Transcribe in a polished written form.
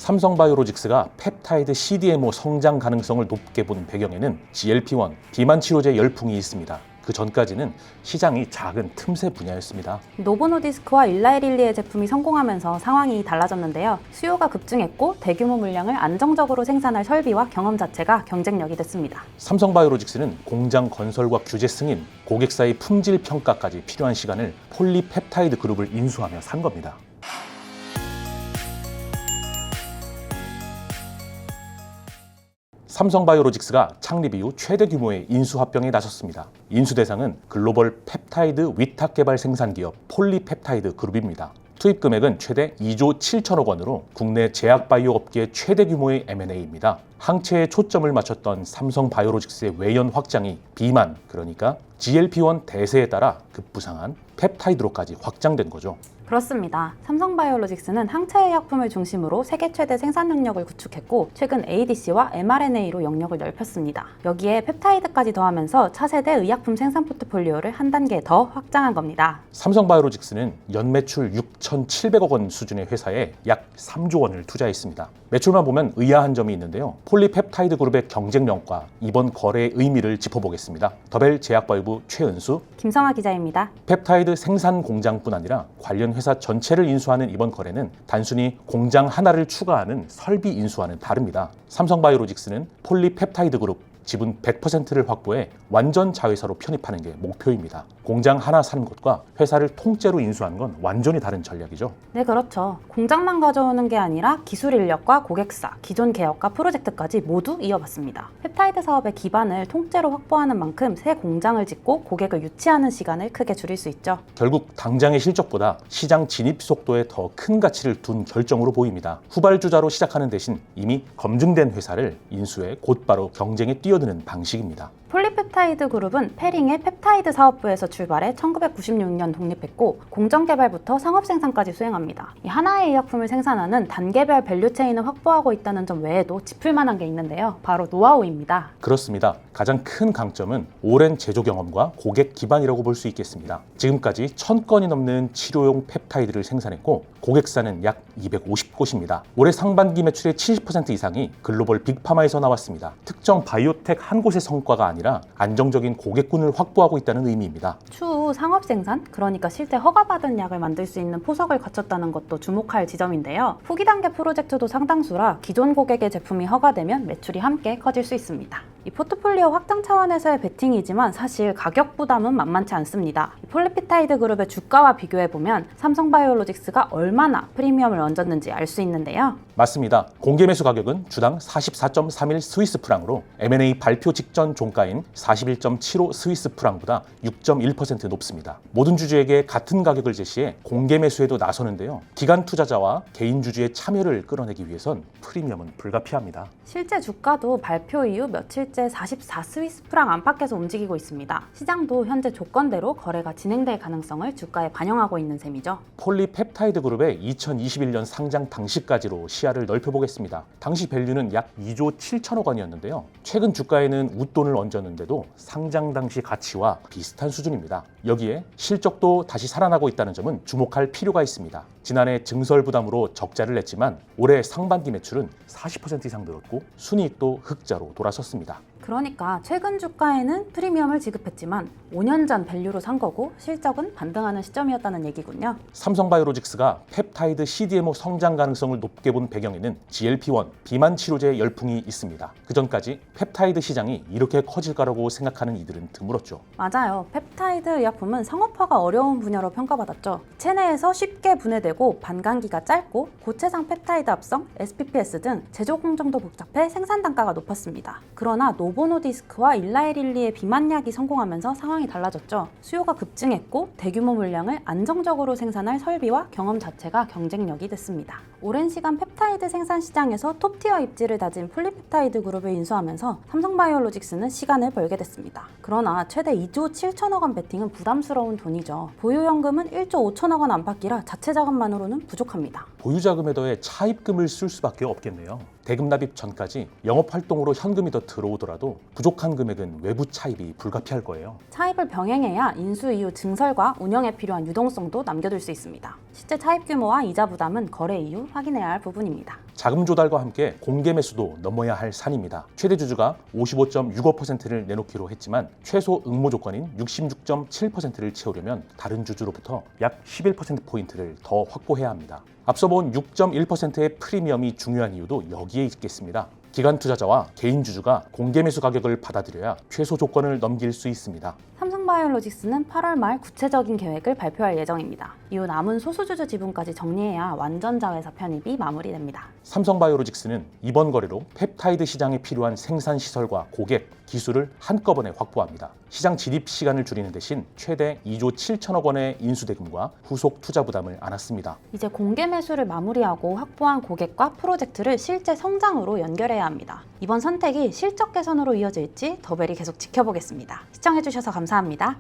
삼성바이오로직스가 펩타이드 CDMO 성장 가능성을 높게 본 배경에는 GLP-1 비만 치료제 열풍이 있습니다. 그 전까지는 시장이 작은 틈새 분야였습니다. 노보노디스크와 일라이릴리의 제품이 성공하면서 상황이 달라졌는데요. 수요가 급증했고 대규모 물량을 안정적으로 생산할 설비와 경험 자체가 경쟁력이 됐습니다. 삼성바이오로직스는 공장 건설과 규제 승인, 고객사의 품질 평가까지 필요한 시간을 폴리펩타이드 그룹을 인수하며 산 겁니다. 삼성바이오로직스가 창립 이후 최대 규모의 인수합병에 나섰습니다. 인수 대상은 글로벌 펩타이드 위탁 개발 생산 기업 폴리펩타이드 그룹입니다. 투입 금액은 최대 2조 7천억 원으로 국내 제약바이오 업계의 최대 규모의 M&A입니다. 항체에 초점을 맞췄던 삼성바이오로직스의 외연 확장이 비만, 그러니까 GLP-1 대세에 따라 급부상한 펩타이드로까지 확장된 거죠. 그렇습니다. 삼성바이오로직스는 항체의약품을 중심으로 세계 최대 생산 능력을 구축했고 최근 ADC와 mRNA로 영역을 넓혔습니다. 여기에 펩타이드까지 더하면서 차세대 의약품 생산 포트폴리오를 한 단계 더 확장한 겁니다. 삼성바이오로직스는 연매출 6,700억 원 수준의 회사에 약 3조 원을 투자했습니다. 매출만 보면 의아한 점이 있는데요. 폴리펩타이드 그룹의 경쟁력과 이번 거래의 의미를 짚어보겠습니다. 더벨 제약바이오부 최은수, 김성아 기자입니다. 펩타이드 생산 공장뿐 아니라 관련 회사 전체를 인수하는 이번 거래는 단순히 공장 하나를 추가하는 설비 인수와는 다릅니다. 삼성바이오로직스는 폴리펩타이드 그룹 지분 100%를 확보해 완전 자회사로 편입하는 게 목표입니다. 공장 하나 사는 것과 회사를 통째로 인수하는 건 완전히 다른 전략이죠. 네, 그렇죠. 공장만 가져오는 게 아니라 기술 인력과 고객사, 기존 개혁과 프로젝트까지 모두 이어봤습니다. 펩타이드 사업의 기반을 통째로 확보하는 만큼 새 공장을 짓고 고객을 유치하는 시간을 크게 줄일 수 있죠. 결국 당장의 실적보다 시장 진입 속도에 더 큰 가치를 둔 결정으로 보입니다. 후발주자로 시작하는 대신 이미 검증된 회사를 인수해 곧바로 경쟁에 뛰어드는 방식입니다. 폴리펩타이드 그룹은 페링의 펩타이드 사업부에서 출발해 1996년 독립했고 공정 개발부터 상업 생산까지 수행합니다. 이 하나의 의약품을 생산하는 단계별 밸류체인을 확보하고 있다는 점 외에도 짚을 만한 게 있는데요. 바로 노하우입니다. 그렇습니다. 가장 큰 강점은 오랜 제조 경험과 고객 기반이라고 볼 수 있겠습니다. 지금까지 1000건이 넘는 치료용 펩타이드를 생산했고 고객사는 약 250곳입니다. 올해 상반기 매출의 70% 이상이 글로벌 빅파마에서 나왔습니다. 특정 바이오텍 한 곳의 성과가 아니라 안정적인 고객군을 확보하고 있다는 의미입니다. 추후 상업 생산, 그러니까 실제 허가받은 약을 만들 수 있는 포석을 갖췄다는 것도 주목할 지점인데요. 후기 단계 프로젝트도 상당수라 기존 고객의 제품이 허가되면 매출이 함께 커질 수 있습니다. 이 포트폴리오 확장 차원에서의 베팅이지만 사실 가격 부담은 만만치 않습니다. 폴리펩타이드 그룹의 주가와 비교해보면 삼성바이오로직스가 얼마나 프리미엄을 얹었는지 알 수 있는데요. 맞습니다. 공개 매수 가격은 주당 44.31 스위스 프랑으로 M&A 발표 직전 종가인 41.75 스위스 프랑보다 6.1% 높습니다. 모든 주주에게 같은 가격을 제시해 공개 매수에도 나서는데요. 기관 투자자와 개인 주주의 참여를 끌어내기 위해선 프리미엄은 불가피합니다. 실제 주가도 발표 이후 며칠째 44 스위스 프랑 안팎에서 움직이고 있습니다. 시장도 현재 조건대로 거래가 진행될 가능성을 주가에 반영하고 있는 셈이죠. 폴리펩타이드 그룹의 2021년 상장 당시까지로 시야를 넓혀보겠습니다. 당시 밸류는 약 2조 7천억 원이었는데요. 최근 주가에는 웃돈을 얹었는데도 상장 당시 가치와 비슷한 수준입니다. 여기에 실적도 다시 살아나고 있다는 점은 주목할 필요가 있습니다. 지난해 증설 부담으로 적자를 냈지만 올해 상반기 매출은 40% 이상 늘었고 순이익도 흑자로 돌아섰습니다. 그러니까 최근 주가에는 프리미엄을 지급했지만 5년 전 밸류로 산 거고 실적은 반등하는 시점이었다는 얘기군요. 삼성바이오로직스가 펩타이드 CDMO 성장 가능성을 높게 본 배경에는 GLP-1 비만 치료제 열풍이 있습니다. 그전까지 펩타이드 시장이 이렇게 커질 거라고 생각하는 이들은 드물었죠. 맞아요. 펩타이드 의약품은 상업화가 어려운 분야로 평가받았죠. 체내에서 쉽게 분해되고 반감기가 짧고 고체상 펩타이드 합성, SPPS 등 제조 공정도 복잡해 생산 단가가 높았습니다. 그러나 노보노디스크와 일라이릴리의 비만약이 성공하면서 상황이 달라졌죠. 수요가 급증했고 대규모 물량을 안정적으로 생산할 설비와 경험 자체가 경쟁력이 됐습니다. 오랜 시간 펩타이드 생산 시장에서 톱티어 입지를 다진 폴리펩타이드 그룹을 인수하면서 삼성바이오로직스는 시간을 벌게 됐습니다. 그러나 최대 2조 7천억 원 베팅은 부담스러운 돈이죠. 보유연금은 1조 5천억 원 안팎이라 자체 자금만으로는 부족합니다. 보유자금에 더해 차입금을 쓸 수밖에 없겠네요. 대금 납입 전까지 영업활동으로 현금이 더 들어오더라도 부족한 금액은 외부 차입이 불가피할 거예요. 차입을 병행해야 인수 이후 증설과 운영에 필요한 유동성도 남겨둘 수 있습니다. 실제 차입 규모와 이자 부담은 거래 이후 확인해야 할 부분입니다. 자금 조달과 함께 공개 매수도 넘어야 할 산입니다. 최대 주주가 55.65%를 내놓기로 했지만 최소 응모 조건인 66.7%를 채우려면 다른 주주로부터 약 11%포인트를 더 확보해야 합니다. 앞서 본 6.1%의 프리미엄이 중요한 이유도 여기에 있겠습니다. 기관 투자자와 개인 주주가 공개 매수 가격을 받아들여야 최소 조건을 넘길 수 있습니다. 삼성바이오로직스는 8월 말 구체적인 계획을 발표할 예정입니다. 이후 남은 소수주주 지분까지 정리해야 완전 자회사 편입이 마무리됩니다. 삼성바이오로직스는 이번 거래로 펩타이드 시장에 필요한 생산 시설과 고객, 기술을 한꺼번에 확보합니다. 시장 진입 시간을 줄이는 대신 최대 2조 7천억 원의 인수대금과 후속 투자 부담을 안았습니다. 이제 공개 매수를 마무리하고 확보한 고객과 프로젝트를 실제 성장으로 연결해야 합니다. 이번 선택이 실적 개선으로 이어질지 더벨이 계속 지켜보겠습니다. 시청해주셔서 감사합니다.